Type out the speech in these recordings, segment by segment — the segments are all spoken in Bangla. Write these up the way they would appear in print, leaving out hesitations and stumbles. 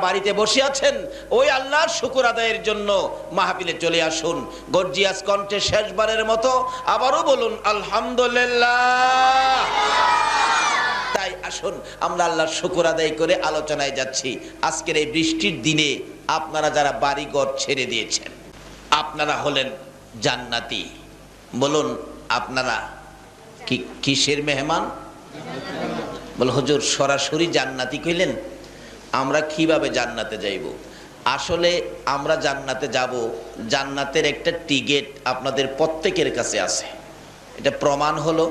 বাড়িতে বসে আছেন, ওই আল্লাহর শুকর আদায়ের জন্য মাহফিলে চলে আসুন। গর্জিয়াস কণ্ঠে শেষবারের মতো আবারও বলুন আলহামদুলিল্লাহ। তাই আসুন আমরা আল্লাহর শুকর আদায় করে আলোচনায় যাচ্ছি। আজকের এই বৃষ্টির দিনে আপনারা যারা বাড়িঘর ছেড়ে দিয়েছেন, আপনারা হলেন জান্নাতি। বলুন আপনারা কিসের মেহমান? বল হুজুর সরাসরি জান্নাতি কইলেন, আমরা কিভাবে জান্নাতে যাইব? আসলে আমরা জান্নাতে যাব, জান্নাতের একটা টিকিট আপনাদের প্রত্যেকের কাছে আছে। এটা প্রমাণ হলো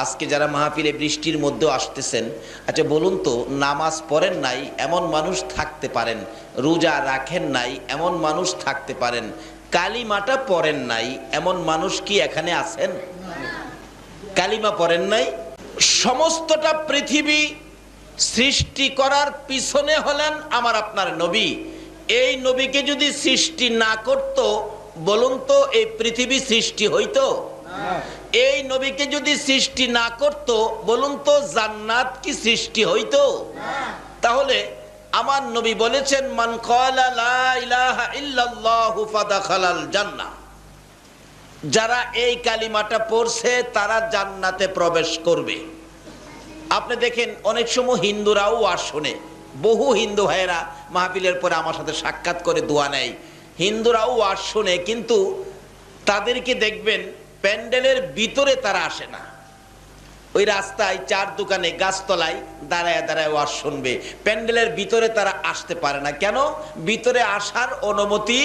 আজকে যারা মাহফিলে বৃষ্টির মধ্যেও আসতেছেন, আচ্ছা বলুন তো, নামাজ পড়েন নাই এমন মানুষ থাকতে পারেন, রোজা রাখেন নাই এমন মানুষ থাকতে পারেন, কালিমাটা পড়েন নাই এমন মানুষ কি এখানে আছেন? কালিমা পড়েন নাই। সমস্তটা পৃথিবী সৃষ্টি করার পিছনে হলেন আমার আপনার নবী। এই নবীকে যদি সৃষ্টি না করত, বলুন তো এই পৃথিবী সৃষ্টি হইতো? এই নবীকে যদি সৃষ্টি না করত, বলুন তো জান্নাত কি সৃষ্টি হইতো? তাহলে আমার নবী বলেছেন, মান ক্বালা লা ইলাহা ইল্লাল্লাহু ফাদাখালাল জান্নাহ, যারা এই কালিমাটা পড়ছে তারা জান্নাতে প্রবেশ করবে। আপনি দেখেন অনেক সময় হিন্দুরাও ওয়াজ শোনে, বহু হিন্দু ভাইয়েরা মাহফিলের পরে আমার সাথে সাক্ষাৎ করে দোয়া নেয়। হিন্দুরাও ওয়াজ শোনে, কিন্তু তাদেরকে দেখবেন প্যান্ডেলের ভিতরে তারা আসে না। ওই রাস্তায় চার দোকানে গাছতলায় দাঁড়ায় দাঁড়ায় ওয়াজ শুনবে, প্যান্ডেলের ভিতরে তারা আসতে পারে না। কেন? ভিতরে আসার অনুমতি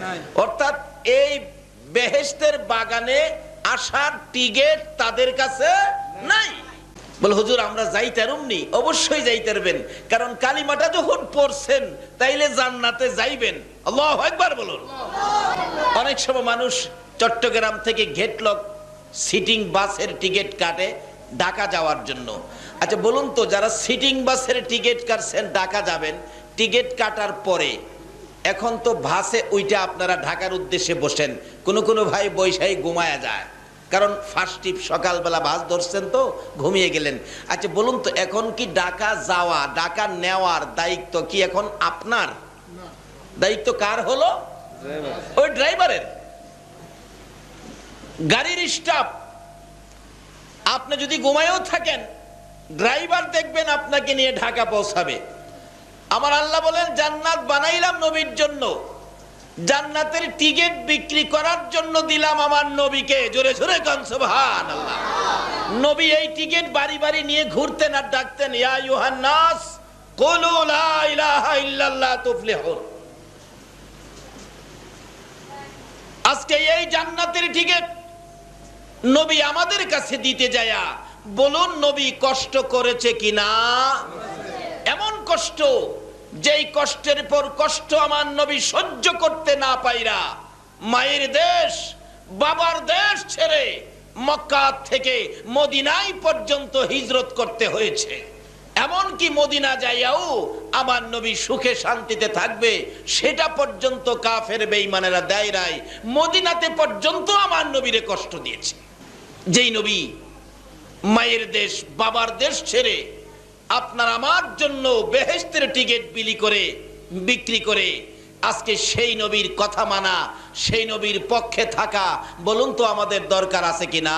নাই। অর্থাৎ এই বেহেশতের বাগানে আসার টিকিট তাদের কাছে নাই। বল হুজুর আমরা যাইতারুমনি? অবশ্যই যাইতারবেন, কারণ কালিমাটা যখন পড়ছেন তাইলে জান্নাতে যাইবেন। আল্লাহু আকবার বলুন। অনেক সময় মানুষ চট্টগ্রাম থেকে ঘেটলক সিটিং বাসের টিকিট কাটে ঢাকা যাওয়ার জন্য। আচ্ছা বলুন তো, যারা সিটিং বাসের টিকিট কাটছেন ঢাকা যাবেন, টিকিট কাটার পরে এখন তো বাসে ওইটা আপনারা ঢাকার উদ্দেশ্যে বসেন, কোনো ভাই বৈশাই ঘুমায়া যায়, কারণ ফার্স্ট ট্রিপ সকালবেলা বাস ধরছেন তো ঘুমিয়ে গেলেন। আচ্ছা বলুন তো, এখন কি ঢাকা যাওয়া ঢাকা নেওয়ার দায়িত্ব কি এখন আপনার? দায়িত্ব কার হলো? ওই ড্রাইভারের। গাড়ির স্টাফ। আপনি যদি ঘুমায়ও থাকেন, ড্রাইভার দেখবেন আপনাকে নিয়ে ঢাকা পৌঁছাবে। আমার আল্লাহ বলেন, জান্নাত বানাইলাম নবীর জন্য, জান্নাতের টিকিট বিক্রি করার জন্য দিলাম আমার নবীকে। জোরে জোরে কান সুবহানাল্লাহ। নবী এই টিকিট বাড়ি বাড়ি নিয়ে ঘুরতেন আর ডাকতেন, ইয়া আইয়ুহান নাস কুলু লা ইলাহা ইল্লাল্লাহ তুফলিহুন। আজকে এই জান্নাতের টিকিট নবী আমাদের কাছে দিতে যায়া বলুন নবী কষ্ট করেছে কিনা? এমন কষ্ট, যেই কষ্টের পর কষ্ট আমার নবী সহ্য করতে না পাইরা মায়ের দেশ বাবার দেশ ছেড়ে মক্কা থেকে মদিনায় পর্যন্ত হিজরত করতে হয়েছে। এমনকি মদিনা যাইয়াও আমার নবী সুখে শান্তিতে থাকবে সেটা পর্যন্ত কাফের বেঈমানেরা দেয় নাই। মদিনাতে পর্যন্ত আমার নবীরে কষ্ট দিয়েছে। যেই নবী মায়ের দেশ বাবার দেশ ছেড়ে আপনার আমার জন্য বেহেশতের টিকিট বিক্রি করে আজকে সেই নবীর কথা মানা, সেই নবীর পক্ষে থাকা, বলুন তো আমাদের দরকার আছে কিনা?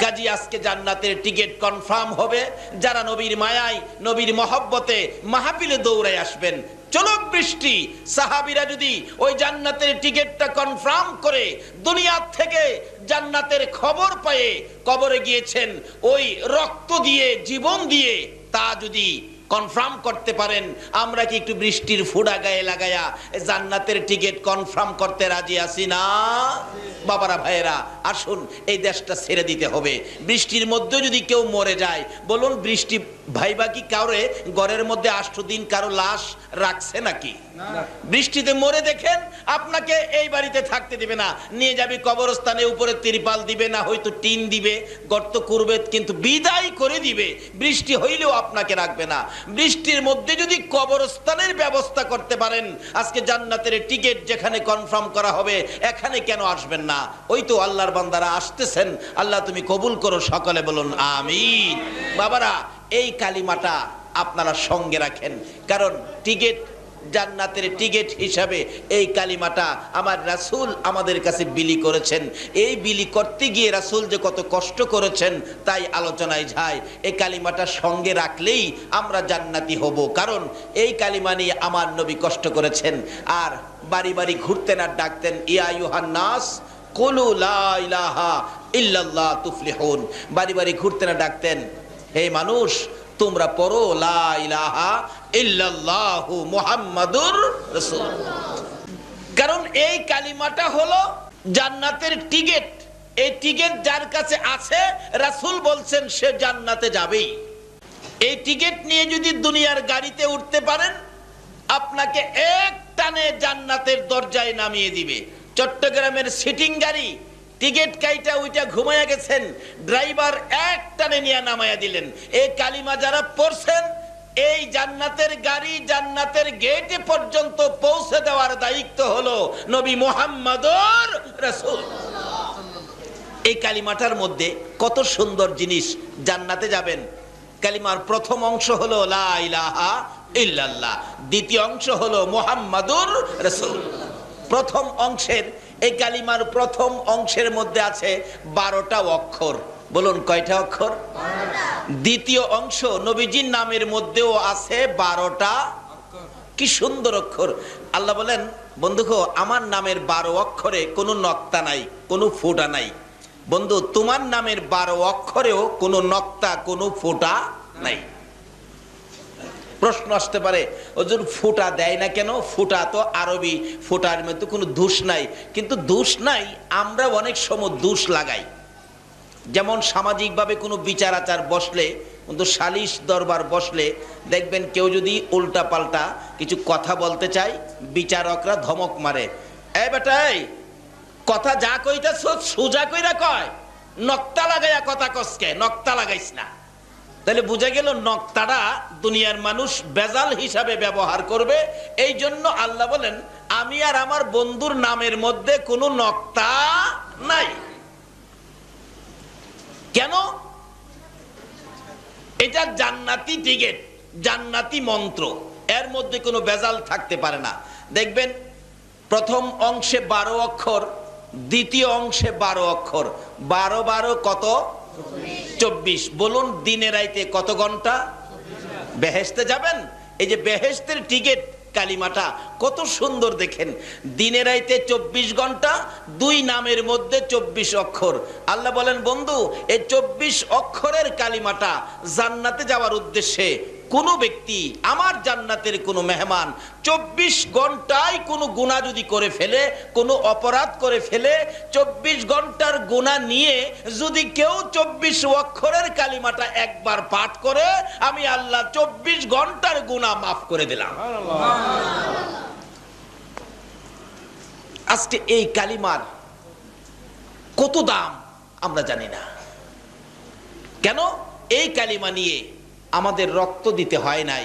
কাজী আজকে জান্নাতের টিকিট কনফার্ম হবে যারা নবীর মায়ায় নবীর মহব্বতে মাহফিলে দৌড়ায় আসবেন। চলক বৃষ্টি সাহাবীরা যদি ওই জান্নাতের টিকিটটা কনফার্ম করে দুনিয়া থেকে জান্নাতের খবর পেয়ে কবরে গিয়েছেন, ওই রক্ত দিয়ে জীবন দিয়ে তা যদি কনফার্ম করতে পারেন, আমরা কি একটু বৃষ্টির ফোঁটা গায়ে লাগায়া জান্নাতের টিকিট কনফার্ম করতে রাজি আছি না? বাবারা ভাইয়েরা আসুন, এই দেশটা ছেড়ে দিতে হবে। বৃষ্টির মধ্যে যদি কেউ মরে যায়, বলুন বৃষ্টি ভাইবা কি কাউরে ঘরের মধ্যে 8 দিন কারো লাশ রাখছে নাকি? বৃষ্টিতে মরে দেখেন আপনাকে এই বাড়িতে থাকতে দিবে না, নিয়ে যাবে কবরস্থানে, উপরে তিরপাল দিবে না, হয়তো টিন দিবে, গর্ত করবে, কিন্তু বিদায় করে দিবে। বৃষ্টি হইলেও আপনাকে রাখবে না। বৃষ্টির মধ্যে যদি কবরস্থানের ব্যবস্থা করতে পারেন, আজকে জান্নাতের টিকিট যেখানে কনফার্ম করা হবে এখানে কেন আসবেন না? ওই তো আল্লাহর বান্দারা আসতেছেন। আল্লাহ তুমি কবুল করো, সকলে বলুন আমিন। বাবারা এই কালিমাটা আপনারা সঙ্গে রাখেন, কারণ টিকিট, জান্নাতের টিকিট হিসাবে এই কালিমাটা আমার রাসূল আমাদের কাছে বিলি করেছেন। এই বিলি করতে গিয়ে রাসূল যে কত কষ্ট করেছেন তাই আলোচনায় যায়। এই কালিমাটা সঙ্গে রাখলেই আমরা জান্নাতি হব, কারণ এই কালিমা নিয়ে আমার নবী কষ্ট করেছেন। আর বাড়ি বাড়ি ঘুরতেন আর ডাকতেন, ইয়া আইয়ুহান নাস কুলু লা ইলাহা ইল্লাল্লাহ তুফলিহুন। বাড়ি বাড়ি ঘুরতেন আর ডাকতেন, হে মানুষ তোমরা পড়ো লা ইলাহা ইল্লাল্লাহু মুহাম্মাদুর রাসূলুল্লাহ। কারণ এই কালিমাটা হলো জান্নাতের টিকিট। এই টিকিট যার কাছে আছে রাসূল বলছেন সে জান্নাতে যাবেই। এই টিকিট নিয়ে যদি দুনিয়ার গাড়িতে উঠতে পারেন, আপনাকে এক টানে জান্নাতের দরজায় নামিয়ে দিবে। চট্টগ্রামের সিটিং গাড়ি, টিকিট কাইটা ওইটা ঘুমায়া গেছেন, ড্রাইভার এক টানে নিয়ে নামায়া দিলেন। এই কালিমা যারা পড়ছেন, এই জান্নাতের গাড়ি জান্নাতের গেটে পর্যন্ত পৌঁছে দেওয়ার দায়িত্ব হলো নবী মুহাম্মদুর রাসূল। এই কালিমাটার মধ্যে কত সুন্দর জিনিস। জান্নাতে যাবেন, কালিমার প্রথম অংশ হলো লা ইলাহা ইল্লাল্লাহ, দ্বিতীয় অংশ হলো মুহাম্মাদুর রাসূল। প্রথম অংশের, এই কালিমার প্রথম অংশের মধ্যে আছে 12টা অক্ষর। বলুন কয়টা অক্ষর? 12টা। দ্বিতীয় অংশ নবীজির নামের মধ্যেও আছে 12টা। কি সুন্দর অক্ষর! আল্লাহ বলেন, বন্ধুগো আমার নামের 12 অক্ষরে কোনো নক্তা নাই, কোনো ফোঁটা নাই। বন্ধু তোমার নামের 12 অক্ষরেও কোনো নক্তা, কোনো ফোঁটা নাই। প্রশ্ন আসতে পারে, হুজুর ফোঁটা দেয় না কেন? ফোঁটা তো আরবি, ফোঁটার মধ্যে কোনো দোষ নাই। কিন্তু দোষ নাই, আমরা অনেক সময় দোষ লাগাই। যেমন সামাজিকভাবে কোনো বিচার আচার বসলে, কিন্তু সালিশ দরবার বসলে দেখবেন কেউ যদি উল্টা পাল্টা কিছু কথা বলতে চায়, বিচারকরা ধমক মারে, এই বেটা এই কথা যা কইতাছ সোজা কইরা কয়, নক্তা লাগাইয়া কথা কসকে, নক্তা লাগাইস না। তাহলে বুঝা গেল নক্তাটা দুনিয়ার মানুষ বেজাল হিসাবে ব্যবহার করবে। এই জন্য আল্লাহ বলেন, আমি আর আমার বন্ধুর নামের মধ্যে কোনো নক্তা নাই। কেন? এটা জান্নাতি টিকিট, জান্নাতি মন্ত্র, এর মধ্যে কোনো বেজাল থাকতে পারে না। দেখবেন প্রথম অংশে 12 অক্ষর, দ্বিতীয় অংশে 12 অক্ষর। 12 12 কত? 24। বলুন দিনে রাইতে কত ঘন্টা? বেহেশতে যাবেন, এই যে বেহেশতের টিকিট কালিমাটা কত সুন্দর দেখেন। দিনে রাইতে 24 ঘন্টা, 2 নামের মধ্যে 24 অক্ষর। আল্লাহ বলেন, বন্ধু এই 24 অক্ষরের কালিমাটা জান্নাতে যাওয়ার উদ্দেশ্যে কোনো ব্যক্তি, আমার জান্নাতের কোনো মেহমান 24 ঘন্টায় কোনো গুনাহ যদি করে ফেলে, কোনো অপরাধ করে ফেলে, 24 ঘন্টার গুনাহ নিয়ে যদি কেউ 24 অক্ষরের কালিমাটা একবার পাঠ করে, আমি আল্লাহ 24 ঘন্টার গুনাহ মাফ করে দিলাম। আজকে এই কালিমার কত দাম আমরা জানি না। কেন? এই কালিমা নিয়ে আমাদের রক্ত দিতে হয় নাই,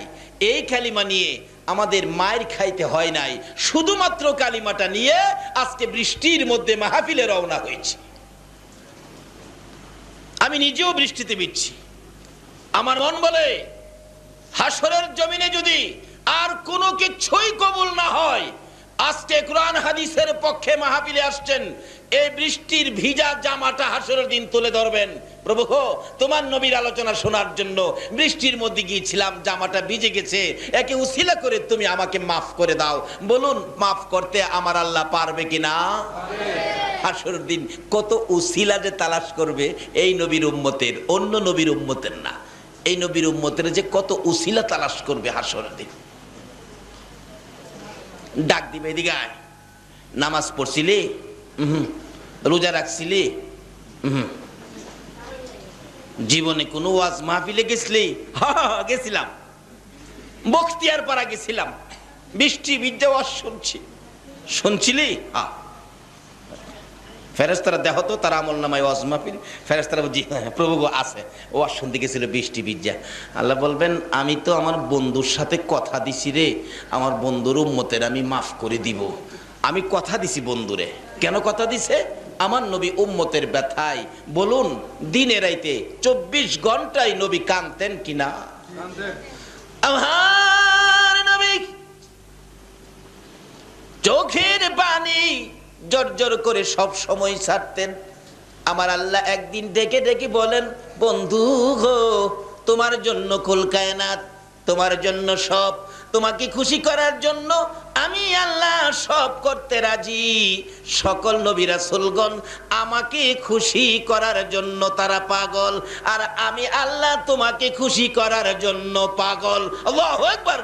এই কালিমা নিয়ে আমাদের মায়ের খাইতে হয় নাই, শুধুমাত্র কালিমাটা নিয়ে আজকে বৃষ্টির মধ্যে মাহফিলে রওনা হয়েছে। আমি নিজেও বৃষ্টিতে ভিজছি। আমার মন বলে, হাসরের জমিনে যদি আর কোনো কিছুই কবুল না হয়, আজকে কোরআন হাদিসের পক্ষে মাহফিলে আসছেন, এই বৃষ্টির ভিজা জামাটা হাসরের দিন তুলে ধরবেন। প্রভু গো, তোমার নবীর আলোচনা শোনার জন্য বৃষ্টির মধ্যে গিয়েছিলাম, জামাটা ভিজে গেছে, একে উসিলা করে তুমি আমাকে মাফ করে দাও। বলুন মাফ করতে আমার আল্লাহ পারবে কিনা? হাসরের দিন কত উসিলা যে তালাশ করবে এই নবীর উম্মতের, অন্য নবীর উম্মতের না, এই নবীর উম্মতের যে কত উসিলা তালাশ করবে হাসরের দিন। ডাক দিবে, এদিকে আয়, নামাজ পড়ছিলি? রোজা রাখছিলি? জীবনে কোনো ওয়াজ মাহফিলে গেছিলি? গেছিলাম, বখতিয়ার পাড়া গেছিলাম, বৃষ্টি ভিজে ওয়াজ শুনছি। শুনছিলি? ফেরেশতারা দেখো তো তার আমল নামায় ওয়াজ মাহফিল। ফেরেশতারা জি প্রভু গো আছে, ওয়াজ শুনতে গেছিল বৃষ্টি ভিজা। আল্লাহ বলবেন, আমি তো আমার বন্ধুর সাথে কথা দিছি রে, আমার বন্ধুর উম্মতের আমি মাফ করে দিব। আমি কথা দিছি বন্ধুরে। কেন কথা দিছে? আমার নবী উম্মতের ব্যথায়। বলুন দিনে রাইতে 24 ঘন্টায় নবী কাঁদতেন কিনা? আমার নবী চোখের পানি জর্জর করে সব সময় ছাড়তেন। আমার আল্লাহ একদিন ডেকে ডেকে বলেন, বন্ধু গো, তোমার জন্য কুল কায়নাত, তোমার জন্য সব, তোমাকে খুশি করার জন্য আমি আল্লাহ সব করতে রাজি। সকল নবী রাসূলগণ আমাকে খুশি করার জন্য তারা পাগল, আর আমি আল্লাহ তোমাকে খুশি করার জন্য পাগল। আল্লাহু আকবার।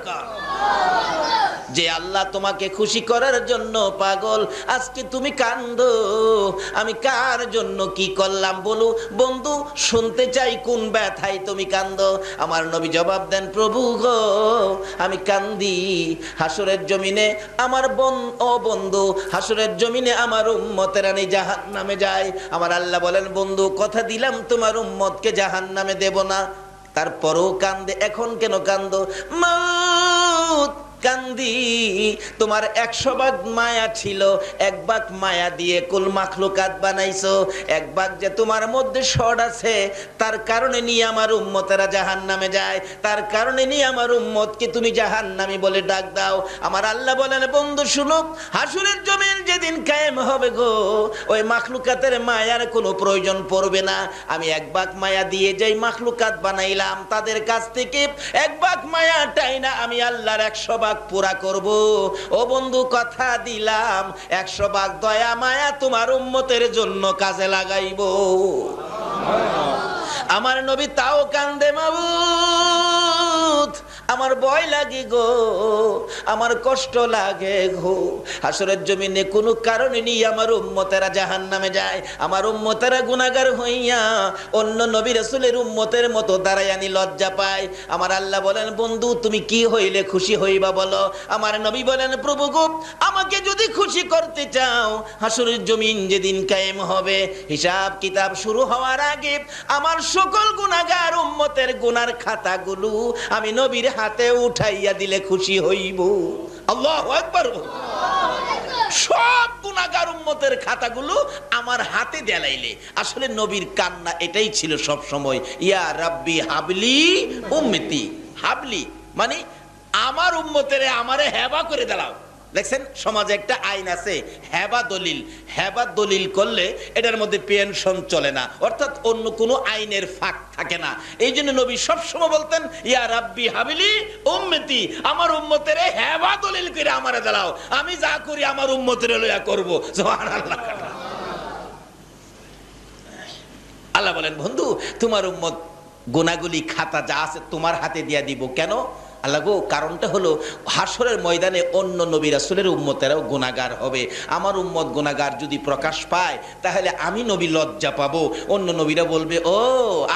যে আল্লাহ তোমাকে খুশি করার জন্য পাগল, আজকে তুমি কান্দো, আমি কার জন্য কি করলাম বলো বন্ধু, শুনতে চাই কোন ব্যথায় তুমি কান্দো। আমার নবী জবাব দেন, প্রভু গো, আমি কান্দি হাসরের জমিনে আমার বন্ধু, হাসরের জমিনে আমার উম্মতেরা জাহান্নামে যায়। আমার আল্লাহ বলেন, বন্ধু কথা দিলাম তোমার উম্মতকে জাহান্নামে দেব না, তারপরও কান্দে, এখন কেন কান্দো? মাউত কান্দি, তোমার 100 ভাগ মায়া ছিল, 1 ভাগ মায়া দিয়ে কুল মাখলুকাত বানাইছো, 1 ভাগ যে তোমার মধ্যে শর্ট আছে, তার কারণে নিয়ে আমার উম্মতেরা জাহান্নামে যায়, তার কারণে নিয়ে আমার উম্মতকে তুমি জাহান্নামী বলে ডাক দাও। আমার আল্লাহ বলেন, বন্ধু শুনো, হাসরের জমিন যেদিন কায়েম হবে গো, ওই মাখলুকাতের মায়ার কোনো প্রয়োজন পড়বে না। আমি 1 ভাগ মায়া দিয়ে যেই মাখলুকাত বানাইলাম, তাদের কাছ থেকে 1 ভাগ মায়া টাইনা আমি আল্লাহর 100 ভাগ পুরা করব। ও বন্ধু কথা দিলাম, 100 ভাগ দয়া মায়া তোমার উম্মতের জন্য কাজে লাগাইব। আমার নবী তাও কান্দে, মাবুদ আমার ভয় লাগে গো, আমার কষ্ট লাগে গো, হাসরের জমিনে কোনো কারণে নিয়ে আমার উম্মতেরা জাহান্নামে যায়, আমার উম্মতেরা গুনাহগার হইয়া অন্য নবী রাসূলের উম্মতের মতো দাঁড়ায়ানি লজ্জা পায়। আমার আল্লাহ বলেন, বন্ধু তুমি কি হইলে খুশি হইবা বলো? আমার নবী বলেন, প্রভু গো, আমাকে যদি খুশি করতে চাও, হাসরের জমিন যেদিন কায়েম হবে, হিসাব কিতাব শুরু হওয়ার আগে আমার সকল গুনাহগার উম্মতের গুনার খাতাগুলো আমি নবীর হাতে উঠাইয়া দিলে খুশি হইব। আল্লাহু আকবার। সব গুনাহগার উম্মতের খাতাগুলো আমার হাতে দেলাইলে। আসলে নবীর কান্না এটাই ছিল সব সময়, ইয়া রাব্বি হাবলি উম্মতি। হাবলি মানে আমার উম্মতেরে আমারে হেবা করে দাও। দেখছেন সমাজে একটা আইন আছে, হেবা দলিল। হেবা দলিল করলে এটার মধ্যে পেনশন চলে না, অর্থাৎ অন্য কোনো আইনের ফাঁক থাকে না। এই জন্য নবী সবসময় বলতেন, ইয়া রাব্বি হাবিলি উম্মতি, আমার উম্মতের হেবা দলিল করে আমারে দাও, আমি যা করি আমার উম্মতের লইয়া করব। সুবহানাল্লাহ। আল্লাহ বলেন, বন্ধু তোমার উম্মত গুনাহগুলি খাতা যা আছে তোমার হাতে দিয়া দিব। কেন? আল্লাহ গো, কারণটা হলো হাসরের ময়দানে অন্য নবী রাসূলের উম্মতেরাও গুনাহগার হবে। আমার উম্মত গুনাহগার যদি প্রকাশ পায়, তাহলে আমি নবী লজ্জা পাবো। অন্য নবীরা বলবে, ও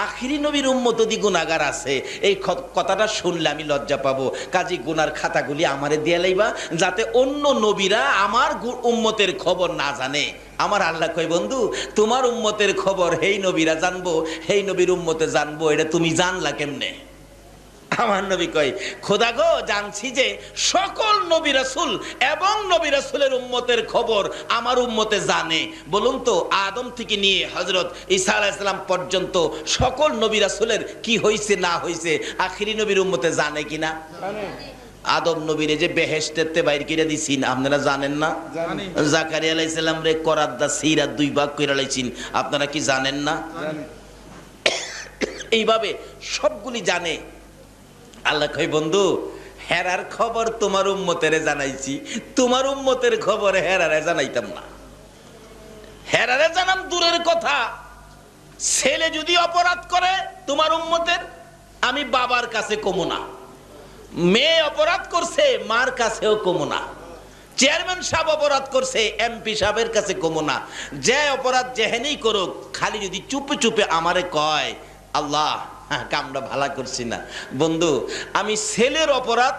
আখিরি নবীর উম্মত যদি গুনাহগার আছে, এই কথাটা শুনলে আমি লজ্জা পাবো। কাজী গুনার খাতাগুলি আমারে দিয়ে লাইবা, যাতে অন্য নবীরা আমার উম্মতের খবর না জানে। আমার আল্লাহ কয়, বন্ধু তোমার উম্মতের খবর হেই নবীরা জানবো, হেই নবীর উম্মতে জানবো, এটা তুমি জানলা কেমনে? আমার নবী কয়, খোদা গো, জানছি যে সকল নবী রাসূল এবং নবী রাসূলের উম্মতের খবর আমার উম্মতে জানে। বলুন তো, আদম থেকে নিয়ে হযরত ঈসা আলাইহিস সালাম পর্যন্ত সকল নবী রাসূলের কি হইছে না হইছে আখিরি নবীর উম্মতে জানে কিনা? জানে। আদম নবীরে যে বেহেশতেতে বাইর করে দিছিন, আপনারা জানেন না? জানি। জাকারিয়া আলাইহিস সালাম রে করাদ্দা সিরা 2 ভাগ কইরা লাইছিন, আপনারা কি জানেন না? জানি। এইভাবে সবগুলি জানে। আল্লাহ কয়, বন্ধু হেরার খবর তোমার উম্মতেরে জানাইছি, তোমার উম্মতের খবর হেরারে জানাইতাম না। হেরারে জানাম দূরের কথা, ছেলে যদি অপরাধ করে তোমার উম্মতের, আমি বাবার কাছে কমু না। মেয়ে অপরাধ করছে, মার কাছেও কমু না। চেয়ারম্যান সাহেব অপরাধ করছে, এমপি সাহেবের কাছে কমু না। যে অপরাধ যেহেনেই করুক, খালি যদি চুপে চুপে আমারে কয়, আল্লাহ কামটা ভালো করছি না। বন্ধু আমি ছেলের অপরাধ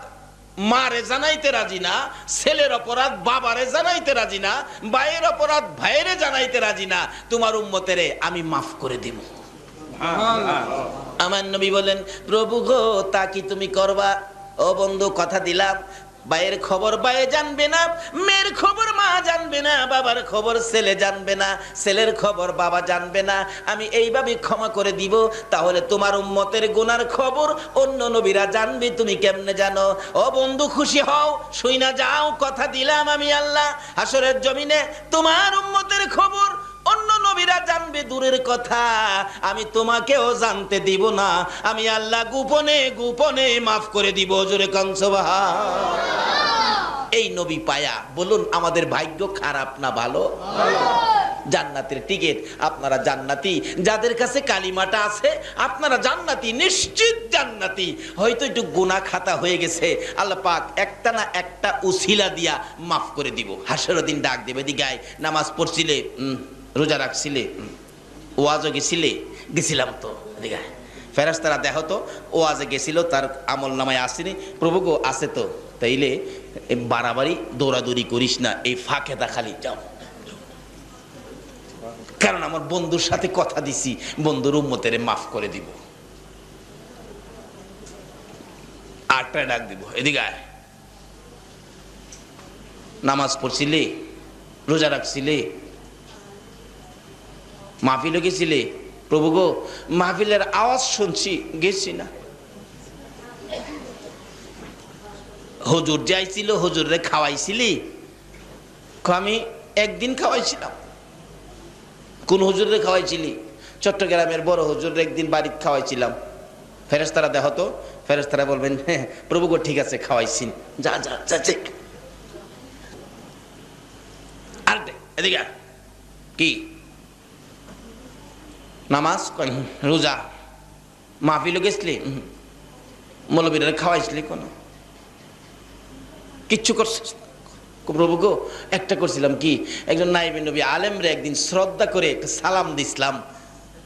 মারে জানাইতে রাজি না, ছেলের অপরাধ বাবারে জানাইতে রাজি না, ভাইয়ের অপরাধ ভাইয়েরে জানাইতে রাজি না। তোমার উম্মতেরে আমি মাফ করে দিব। আমার নবী বলেন, প্রভু গো, তা কি তুমি করবা? ও বন্ধু কথা দিলাম, ভাইয়ের খবর ভাই জানবে না, মেয়ের খবর মা জানবে না, বাবার খবর ছেলে জানবে না, ছেলের খবর বাবা জানবে না। আমি এইভাবে ক্ষমা করে দিব। তাহলে তোমার উম্মতের গুনার খবর অন্য নবীরা জানবে, তুমি কেমনে জানো? ও বন্ধু, খুশি হও, শুই না যাও, কথা দিলাম আমি আল্লাহ, হাসরের জমিনে তোমার উম্মতের খবর অন্য নবীরা জানবে দূরের কথা, আমি তোমাকেও জানতে দিব না। আমি আল্লাহ গোপনে গোপনে মাফ করে দিব। জোরে কান সুবহান। এই নবী পায়া বলুন আমাদের ভাগ্য খারাপ না ভালো? জান্নাতের টিকিট। আপনারা জান্নাতি, যাদের কাছে কালিমাটা আছে আপনারা জান্নাতি, নিশ্চিত জান্নাতি। হয়তো একটু গুনাহ খাতা হয়ে গেছে, আল্লাহ পাক একটা না একটা উসিলা দিয়া মাফ করে দিব। হাসরের দিন ডাক দেবে, দিগায় নামাজ পড়ছিলে, রোজা রাখছিলে, ওয়াজও গেছিলে, গেছিলাম তো, দিগায় ফেরেশতারা দেখো তো ওয়াজে গেছিল, তার আমল নামায় আসেনি, প্রভু গো আছে তো, তাইলে বাড়াবাড়ি দৌড়াদৌড়ি করিস না, এই ফাঁকেটা খালি যাও, কারণ আমার বন্ধুর সাথে কথা দিছি বন্ধুর উম্মতের মাফ করে দিব। আটটা ডাক দিব, এদিকে আয়, নামাজ পড়ছিলে, রোজা রাখছিলে, মাহফিলে গেছিলে, প্রভু গো মাহফিলের আওয়াজ শুনছি, গেছি না। হুজুর যাইছিল, হুজুরে খাওয়াইছিলি? আমি একদিন খাওয়াইছিলাম। কোন হুজুরে খাওয়াইছিলি? চট্টগ্রামের বড় হুজুরে একদিন বাড়িতে খাওয়াইছিলাম। ফেরেশতারা দেখো তো, ফেরেশতারা বলবেন হ্যাঁ প্রভু গো ঠিক আছে খাওয়াইছিন, যা যা যা চেক। আর এদিকে কি নামাজ, রোজা, মাহফিল গেছলি, মৌলবীরা খাওয়াইছিলি, কোন কিচ্ছু করছিস? প্রভু গো একটা করছিলাম কি, একজন নাইবে নবী আলেম রে একদিন শ্রদ্ধা করে একটা সালাম দিছিলাম।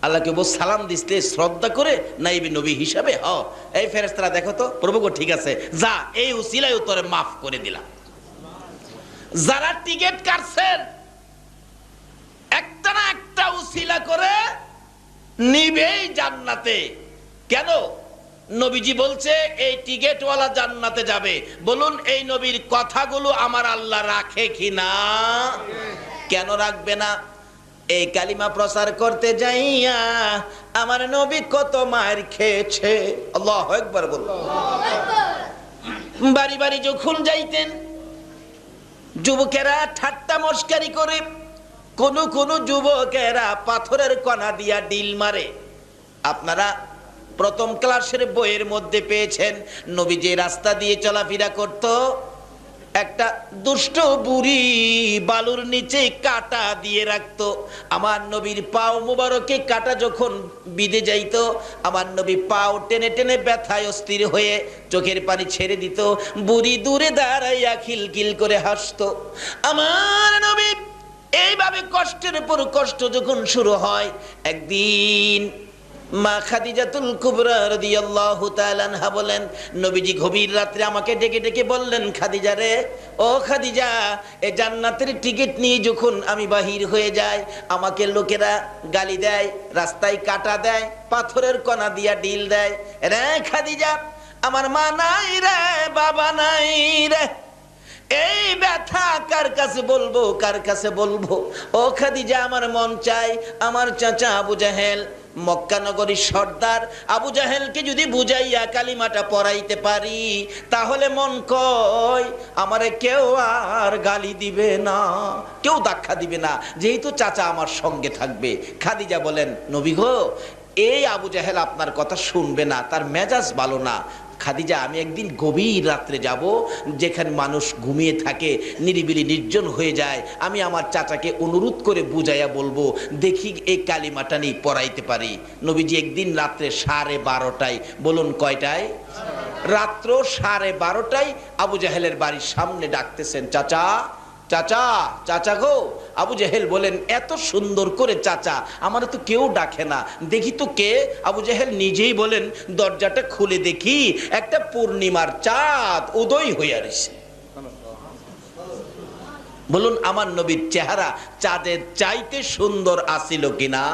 আল্লাহকে বল সালাম দিসলে শ্রদ্ধা করে নাইবে নবী হিসাবে হ। এই ফেরেশতারা দেখো তো, প্রভু গো ঠিক আছে, যা এই উসিলায় তোরে মাফ করে দিলাম। যারা টিকিট কাটছেন একটা না একটা উসিলা করে নিবেই জান্নাতে। কেন? নবীজি বলছে এই টিকিটওয়ালা জান্নাতে যাবে। বলুন এই নবীর কথাগুলো আমার আল্লাহ রাখে কিনা? কেন রাখবে না? এই কালিমা প্রচার করতে যাইয়া আমার নবী কত মার খেয়েছে। আল্লাহু আকবার বলুন। বাড়ি বাড়ি যখন যাইতেন যুবকেরা ঠাট্টা মস্কারি করে, কোন যুবকেরা পাথরের কণা দিয়া ডিল মারে। আপনারা প্রথম ক্লাসের বইয়ের মধ্যে পেয়েছেন নবী যে রাস্তা দিয়ে চলাফেরা করত, একটা দুষ্ট বুড়ি বালুর নিচে কাঁটা দিয়ে রাখতো। আমার নবীর পাও মুবারকে কাঁটা যখন বিঁধে যাইত, আমার নবী পাও টেনে টেনে ব্যথায় অস্থির হয়ে চোখের পানি ছেড়ে দিত। বুড়ি দূরে দাঁড়াইয়া খিলখিল করে হাসতো। আমার নবী এইভাবে কষ্টের উপর কষ্ট যখন শুরু হয়, একদিন মা খাদিজাতুল কুবরা রাদিয়াল্লাহু তাআলা আনহা বলেন, নবীজি গভীর রাতে আমাকে ডেকে ডেকে বললেন, খাদিজা রে, ও খাদিজা, এই জান্নাতের টিকিট নিয়ে যখন আমি বাহির হয়ে যাই আমাকে লোকেরা গালি দেয়, রাস্তায় কাটা দেয়, পাথরের কণা দিয়া ডিল দেয়। রে খাদিজা, আমার মা নাই রে, বাবা নাই রে, এই ব্যথা কার কাছে বলবো, কার কাছে বলবো? ও খাদিজা, আমার মন চাই আমার চাচা আবু জাহেল, মক্কা নগরীর সর্দার আবু জাহেলকে যদি বুঝাইয়া কালিমাটা পড়াইতে পারি তাহলে মন কয় আমারে কেউ আর গালি দিবে না, কেউ ধাক্কা দিবে না, যেহেতু চাচা আমার সঙ্গে থাকবে। খাদিজা বলেন, নবী গো, এই আবু জাহেল আপনার কথা শুনবে না, তার মেজাজ ভালো না। খাদিজা, আমি একদিন গভীর রাত্রে যাব, যেখানে মানুষ ঘুমিয়ে থাকে, নিরিবিলি নির্জন হয়ে যায়, আমি আমার চাচাকে অনুরোধ করে বুঝাইয়া বলবো, দেখি এই কালিমাটা নিয়ে পড়াইতে পারি। নবীজি একদিন রাত্রে 12:30, বলুন কয়টায়? রাত্র 12:30 আবু জাহেলের বাড়ির সামনে ডাকতেছেন, চাচা চাচা চাচা গো। আবু জাহেল বলেন, এত সুন্দর করে চাচা, আমার তো কেউ ডাকে না, দেখি তো কে? আবু জাহেল নিজেই বলেন, দরজাটা খুলে দেখি একটা পূর্ণিমার চাঁদ উদয় হইয়া রইছে। বলুন আমার নবীর চেহারা চাঁদের চাইতে সুন্দর আছিল কিনা?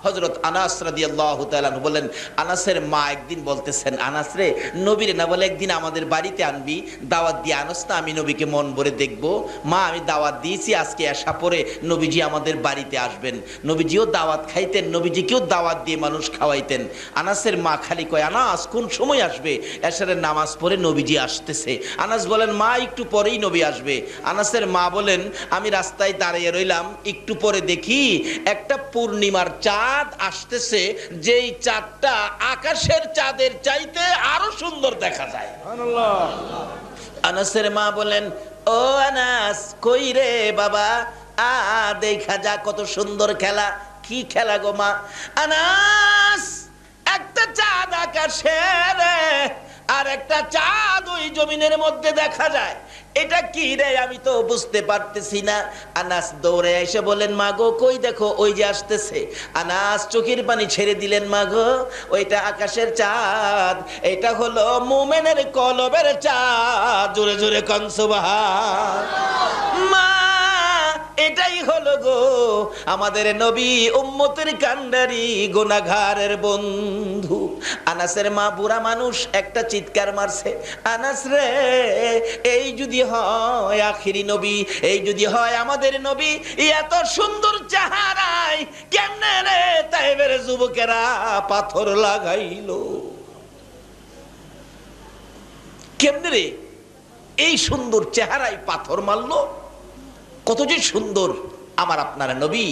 হযরত আনাস রাদিয়াল্লাহু তাআলা বলেন, আনাসের মা একদিন বলতেছেন, আনাস রে, নবীরে না বলে একদিন আমাদের বাড়িতে আনবি, দাওয়াত দিয়ে আনস না, আমি নবীকে মন ভরে দেখব। মা, আমি দাওয়াত দিয়েছি, আজকে এশা পরে নবীজি আমাদের বাড়িতে আসবেন। নবীজিও দাওয়াত খাইতেন, নবীজিকেও দাওয়াত দিয়ে মানুষ খাওয়াইতেন। আনাসের মা খালি কয়, আনাস কোন সময় আসবে? এশারের নামাজ পড়ে নবীজি আসতেছে। আনাস বলেন, মা একটু পরেই নবী আসবে। আনাসের মা বলেন, আমি রাস্তায় দাঁড়িয়ে রইলাম, একটু পরে দেখি একটা পূর্ণিমার চাঁদ আসতেছে, যেই চাঁদটা আকাশের চাঁদের চাইতে আরো সুন্দর দেখা যায়। আনাসের মা বলেন, ও আনাস, কই রে বাবা, দেখা যা কত সুন্দর খেলা। কি খেলা গো মা? আনাস, একটা চাঁদ আকাশে আর একটা চাঁদ ওই জমিনের মধ্যে দেখা যায়, এটা কি রে? আমি তো বুঝতে পারতেছি না। আনাস দৌড়ে এসে বলেন, মা গো, কই দেখো, ওই যে আসতেছে। আনাস চোখের পানি ছেড়ে দিলেন, মা গো, ওইটা আকাশের চাঁদ, এটা হলো মুমিনের কলবের চাঁদ। জোরে জোরে কোন সুবহান। মা, এটাই হলো গো আমাদের নবী, উম্মতের কান্ডারি, গুনাহগারের বন্ধু। আনাসের মা বুড়া মানুষ, একটা চিৎকার মারছে, আনাস রে, এই যদি হয় আখিরি নবী, এই যদি হয় আমাদের নবী, এত সুন্দর চেহারায় কেমনে রে তাইবের যুবকেরা পাথর লাগাইলো? কেমনে রে এই সুন্দর চেহারায় পাথর মারলো? কত যে সুন্দর আমার আপনার নবী।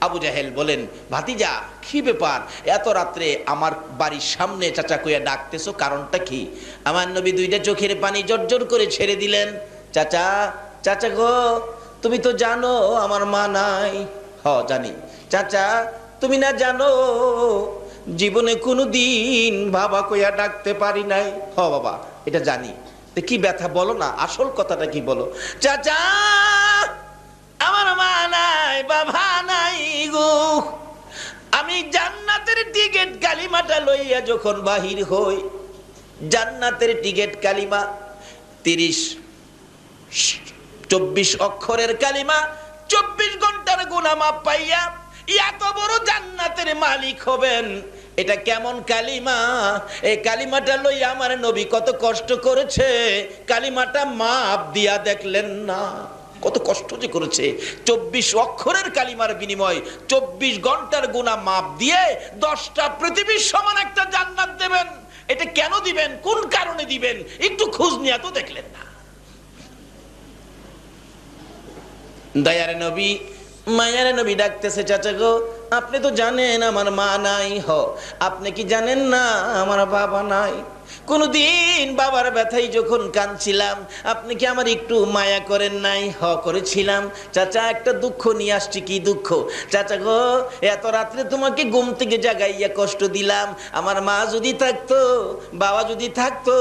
আবু জাহেল বলেন, ভাতিজা, কি ব্যাপার, এত রাত্রে আমার বাড়ির সামনে চাচা কইয়া ডাকতেছো, কারণটা কি? আমার নবী দুইটা চোখের পানি জর্জর করে ছেড়ে দিলেন। চাচা, চাচা গো, তুমি তো জানো আমার মা নাই। হ, জানি। চাচা, তুমি না জানো জীবনে কোনোদিন বাবা কইয়া ডাকতে পারি নাই? হ বাবা, এটা জানি। কি ব্যথা বলো না, আসল কথাটা কি বলো। চাচা, আমার মা নাই, বাবা নাই গো। আমি জান্নাতের টিকেট কালিমাটা লইয়া যখন বাহির হই, জান্নাতের টিকেট কালিমা 24 অক্ষরের কালিমা, 24 ঘন্টার গুনাহ মাফ পাইয়া এত বড় জান্নাতের মালিক হবেন, এটা কেমন কালিমা? এই কালিমাটা লইয়া আমার নবী কত কষ্ট করেছে, কালিমাটা মাপ দিয়া দেখলেন না? কত কষ্ট যে করেছে। 24 অক্ষরের কালিমার বিনিময় 24 ঘন্টার গুনাহ মাপ দিয়ে 10টা পৃথিবীর সমান একটা জান্নাত দেবেন। এটা কেন দিবেন, কোন কারণে দিবেন, একটু খোঁজ নিয়ে তো দেখলেন না? দয়ার নবী, মায়ার নবী ডাকতেছে, চাচা গো, আপনি তো জানেন আমার মা নাই। হ, আপনি কি জানেন না আমার বাবা নাই? কোনদিন বাবার ব্যথায় যখন কাঁদছিলাম, আপনি কি আমার একটু মায়া করেন নাই? হ, করেছিলাম। চাচা, একটা দুঃখ নিয়ে আসছি। কি দুঃখ? চাচা গো, এত রাত্রে তোমাকে ঘুম থেকে জাগাইয়া কষ্ট দিলাম। আমার মা যদি থাকতো, বাবা যদি থাকতো,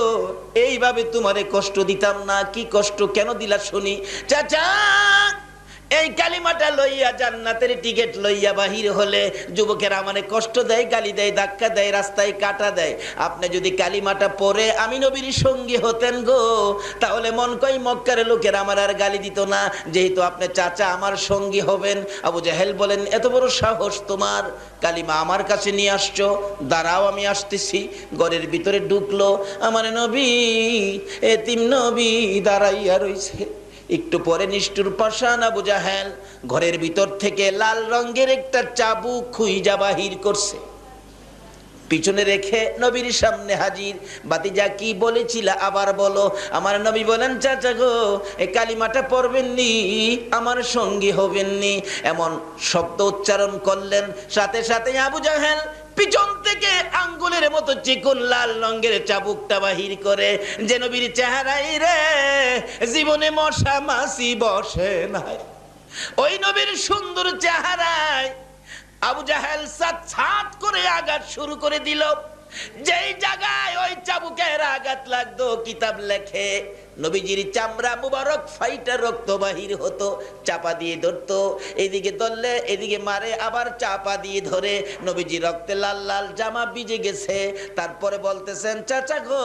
এইভাবে তোমারে কষ্ট দিতাম না। কি কষ্ট কেন দিলা শুনি? চাচা, এই কালিমাটা লইয়া জান্নাতের টিকিট লইয়া বাহির হলে যুবকেরা আমারে কষ্ট দেয়, গালি দেয়, ধাক্কা দেয়, রাস্তায় কাটা দেয়। আপনি যদি কালিমাটা পড়ে আমি নবীর সঙ্গী হতেন গো, তাহলে মন কই মক্কার লোকেরা আমার আর গালি দিত না, যেহেতু আপনি চাচা আমার সঙ্গী হবেন। আবু জাহেল বলেন, এত বড় সাহস তোমার, কালিমা আমার কাছে নিয়ে আসছো, দাঁড়াও আমি আসতেছি। ঘরের ভিতরে ঢুকলো, আমার নবী, এতিম নবী দাঁড়াইয়া রইছে। একটু পরে নিষ্ঠুর পাষাণ আবু জাহেল ঘরের ভিতর থেকে লাল রঙের একটা চাবুক খুইজা বাহির করছে, পিছনে রেখে নবীর সামনে হাজির। বাতিজা, কি বলেছিল আবার বলো। আমার নবী বলেন, চাচা গো, এই কালিমাটা পড়বেননি, আমার সঙ্গী হবেননি, এমন শব্দ উচ্চারণ করলেন। সাথে সাথে আবু জাহেল পিছন থেকে আঙ্গুলের মতো চিকন লাল রঙের চাবুকটা বাহির করে, যে নবীর চেহারাই রে জীবনে মশা মাছি বসে নাই, ওই নবীর সুন্দর চেহারায় আবু জাহেল ছাত করে আঘাত শুরু করে দিল। যেই জায়গায় ওই চাবুকের আঘাত লাগতো, কিতাব লেখে নবীজির চামড়া মুবারক ফাইটা রক্ত বাহির হতো। চাপা দিয়ে ধরতো, এদিকে ধরলে এদিকে মারে, আবার চাপা দিয়ে ধরে। নবীজি রক্তে লাল লাল, জামা ভিজে গেছে। তারপরে বলতেছেন, চাচা গো,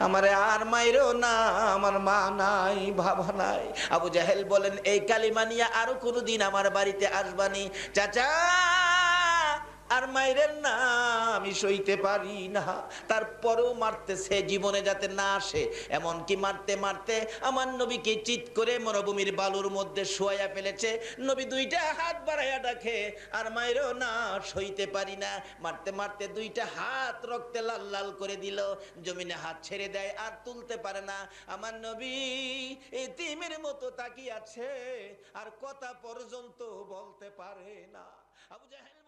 আমারে আর মাইরো না, আমার মা নাই, বাবা নাই। আবু জাহেল বলেন, এই কালিমা নিয়ে আরো কোনোদিন আমার বাড়িতে আসবানি। চাচা, আর মাইরেন না, আমি সইতে পারি না। তারপরেও মারতেছে জীবনে যাতে না আসে, এমনকি মারতে মারতে আমার নবীকে চিৎ করে মরুভূমির বালুর মধ্যে শোয়া ফেলেছে। নবী দুইটা হাত বাড়াইয়া ডাকে, আর মাইরো না, সইতে পারি না। মারতে মারতে দুইটা হাত রক্তে লাল লাল করে দিল, জমিনে হাত ছেড়ে দেয়, আর তুলতে পারে না। আমার নবী এতিমের মতো তাকিয়ে আছে, আর কথা পর্যন্ত বলতে পারে না। আবু জাহেল